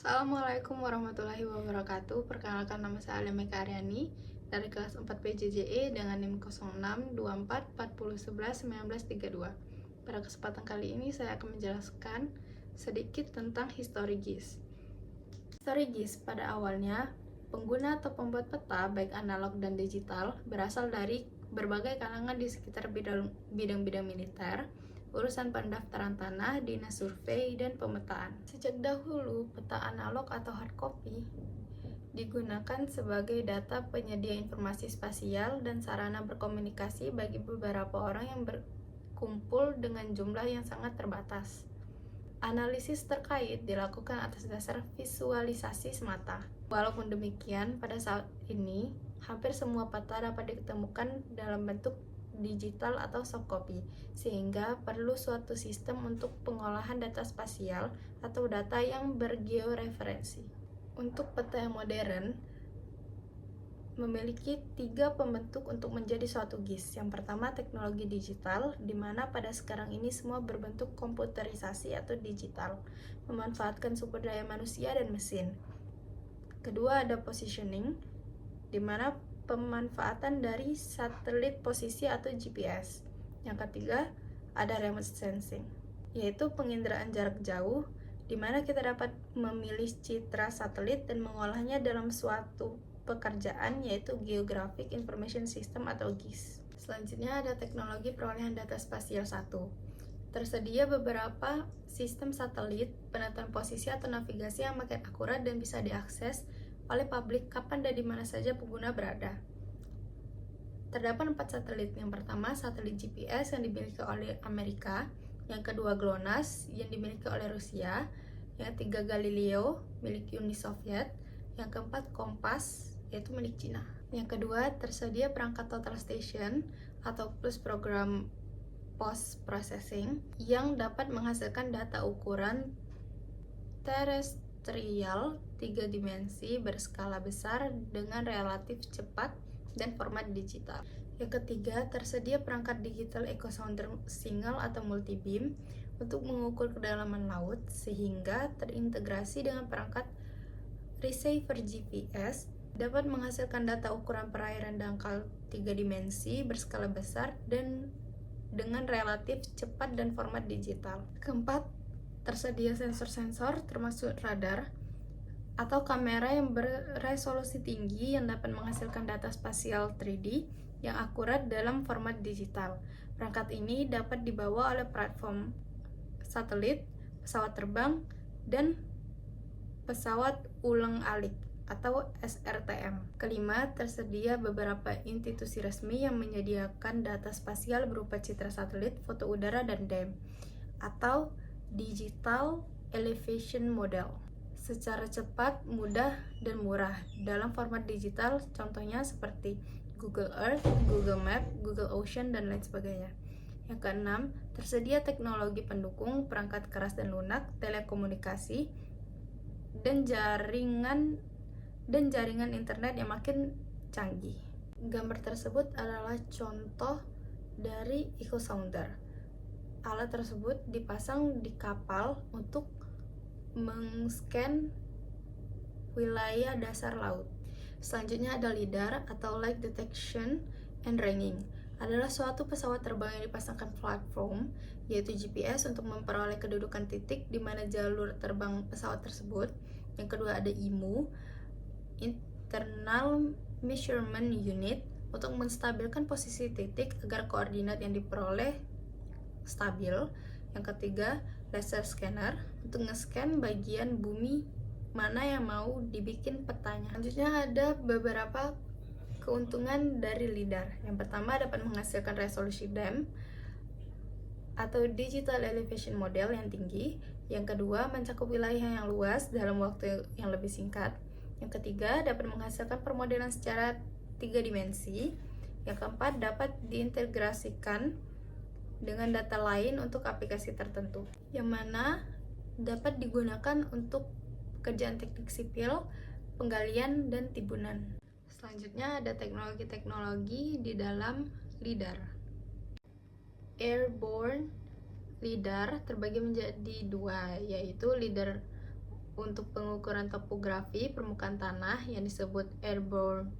Assalamualaikum warahmatullahi wabarakatuh. Perkenalkan, nama saya Alia Meka Aryani dari kelas 4 PJJE dengan NIM 062440111932. Pada kesempatan kali ini saya akan menjelaskan sedikit tentang histori GIS. Histori GIS pada awalnya pengguna atau pembuat peta baik analog dan digital berasal dari berbagai kalangan di sekitar bidang-bidang militer, urusan pendaftaran tanah, dinas survei, dan pemetaan. Sejak dahulu, peta analog atau hard copy digunakan sebagai data penyedia informasi spasial dan sarana berkomunikasi bagi beberapa orang yang berkumpul dengan jumlah yang sangat terbatas. Analisis terkait dilakukan atas dasar visualisasi semata. Walaupun demikian, pada saat ini, hampir semua peta dapat ditemukan dalam bentuk digital atau soft copy, sehingga perlu suatu sistem untuk pengolahan data spasial atau data yang bergeoreferensi. Untuk peta yang modern, memiliki 3 pembentuk untuk menjadi suatu GIS. Yang pertama, teknologi digital, di mana pada sekarang ini semua berbentuk komputerisasi atau digital, memanfaatkan sumber daya manusia dan mesin. Kedua, ada positioning, di mana pemanfaatan dari satelit posisi atau GPS. Yang ketiga, ada remote sensing, yaitu penginderaan jarak jauh, di mana kita dapat memilih citra satelit dan mengolahnya dalam suatu pekerjaan, yaitu Geographic Information System atau GIS. Selanjutnya ada teknologi perolehan data spasial 1. Tersedia beberapa sistem satelit penentuan posisi atau navigasi yang makin akurat dan bisa diakses oleh publik kapan dan di mana saja pengguna berada. Terdapat 4 satelit. Yang pertama, satelit GPS yang dimiliki oleh Amerika. Yang kedua, GLONASS yang dimiliki oleh Rusia. Yang ketiga, Galileo milik Uni Soviet. Yang keempat, COMPAS yaitu milik Cina. Yang kedua, tersedia perangkat total station atau plus program post processing yang dapat menghasilkan data ukuran terestrial 3 dimensi berskala besar dengan relatif cepat dan format digital. Yang ketiga, tersedia perangkat digital echo sounder single atau multibeam untuk mengukur kedalaman laut sehingga terintegrasi dengan perangkat receiver GPS, dapat menghasilkan data ukuran perairan dangkal 3 dimensi berskala besar dan dengan relatif cepat dan format digital. Keempat, tersedia sensor-sensor termasuk radar atau kamera yang beresolusi tinggi yang dapat menghasilkan data spasial 3D yang akurat dalam format digital. Perangkat ini dapat dibawa oleh platform satelit, pesawat terbang, dan pesawat ulang-alik atau SRTM. Kelima, tersedia beberapa institusi resmi yang menyediakan data spasial berupa citra satelit, foto udara, dan DEM atau Digital Elevation Model secara cepat, mudah, dan murah dalam format digital, contohnya seperti Google Earth, Google Map, Google Ocean, dan lain sebagainya. Yang keenam, tersedia teknologi pendukung perangkat keras dan lunak, telekomunikasi, dan jaringan internet yang makin canggih. Gambar tersebut adalah contoh dari echo sounder. Alat tersebut dipasang di kapal untuk mengscan wilayah dasar laut. Selanjutnya ada LIDAR atau Light Detection and Ranging. Adalah suatu pesawat terbang yang dipasangkan platform, yaitu GPS, untuk memperoleh kedudukan titik di mana jalur terbang pesawat tersebut. Yang kedua ada IMU, Internal Measurement Unit, untuk menstabilkan posisi titik agar koordinat yang diperoleh stabil. Yang ketiga, laser scanner untuk nge-scan bagian bumi mana yang mau dibikin petanya. Selanjutnya ada beberapa keuntungan dari LIDAR. Yang pertama, dapat menghasilkan resolusi DEM atau Digital Elevation Model yang tinggi. Yang kedua, mencakup wilayah yang luas dalam waktu yang lebih singkat. Yang ketiga, dapat menghasilkan permodelan secara 3 dimensi. Yang keempat, dapat diintegrasikan dengan data lain untuk aplikasi tertentu, yang mana dapat digunakan untuk pekerjaan teknik sipil, penggalian, dan timbunan. Selanjutnya ada teknologi-teknologi di dalam LIDAR. Airborne LIDAR terbagi menjadi 2, yaitu LIDAR untuk pengukuran topografi permukaan tanah yang disebut Airborne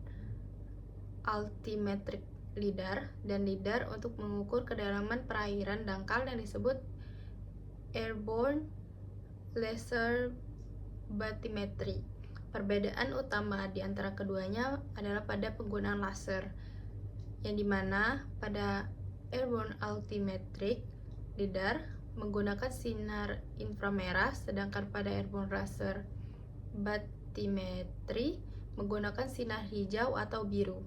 Altimetric LIDAR, dan LIDAR untuk mengukur kedalaman perairan dangkal yang disebut Airborne Laser Bathymetry. Perbedaan utama di antara keduanya adalah pada penggunaan laser, yang dimana pada Airborne Altimetric LIDAR menggunakan sinar inframerah, sedangkan pada Airborne Laser Bathymetry menggunakan sinar hijau atau biru.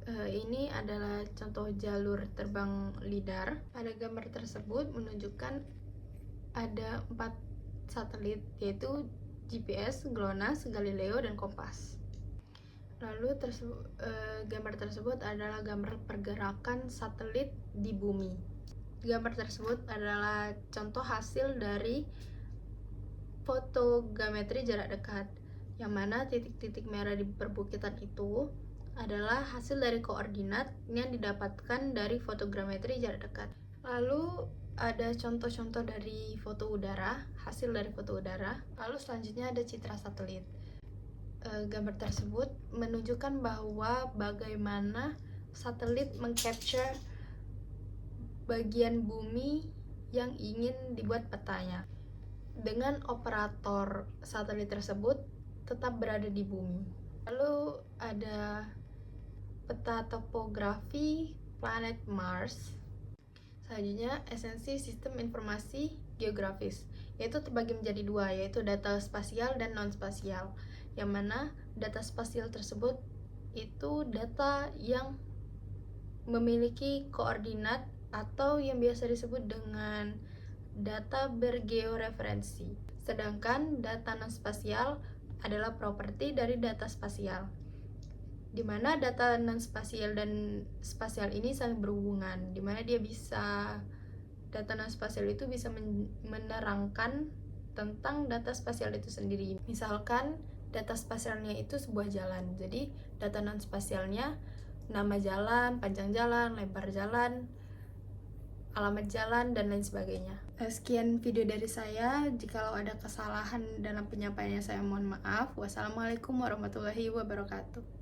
Ini adalah contoh jalur terbang LIDAR. Pada gambar tersebut menunjukkan ada 4 satelit, yaitu GPS, GLONASS, Galileo, dan Kompas. Lalu gambar tersebut adalah gambar pergerakan satelit di bumi. Gambar tersebut adalah contoh hasil dari fotogrametri jarak dekat, yang mana titik-titik merah di perbukitan itu adalah hasil dari koordinat yang didapatkan dari fotogrametri jarak dekat. Lalu ada contoh-contoh dari foto udara, hasil dari foto udara. Lalu selanjutnya ada citra satelit. Gambar tersebut menunjukkan bahwa bagaimana satelit mengcapture bagian bumi yang ingin dibuat petanya, dengan operator satelit tersebut tetap berada di bumi. Lalu ada peta topografi planet Mars. Selanjutnya, esensi sistem informasi geografis, yaitu terbagi menjadi dua, yaitu data spasial dan non-spasial, yang mana data spasial tersebut itu data yang memiliki koordinat atau yang biasa disebut dengan data bergeoreferensi. Sedangkan data non-spasial adalah properti dari data spasial, di mana data non-spasial dan spasial ini saling berhubungan, di mana data non-spasial itu bisa menerangkan tentang data spasial itu sendiri. Misalkan data spasialnya itu sebuah jalan, jadi data non-spasialnya nama jalan, panjang jalan, lebar jalan, alamat jalan, dan lain sebagainya. Sekian video dari saya. Jikalau ada kesalahan dalam penyampaiannya, saya mohon maaf. Wassalamualaikum warahmatullahi wabarakatuh.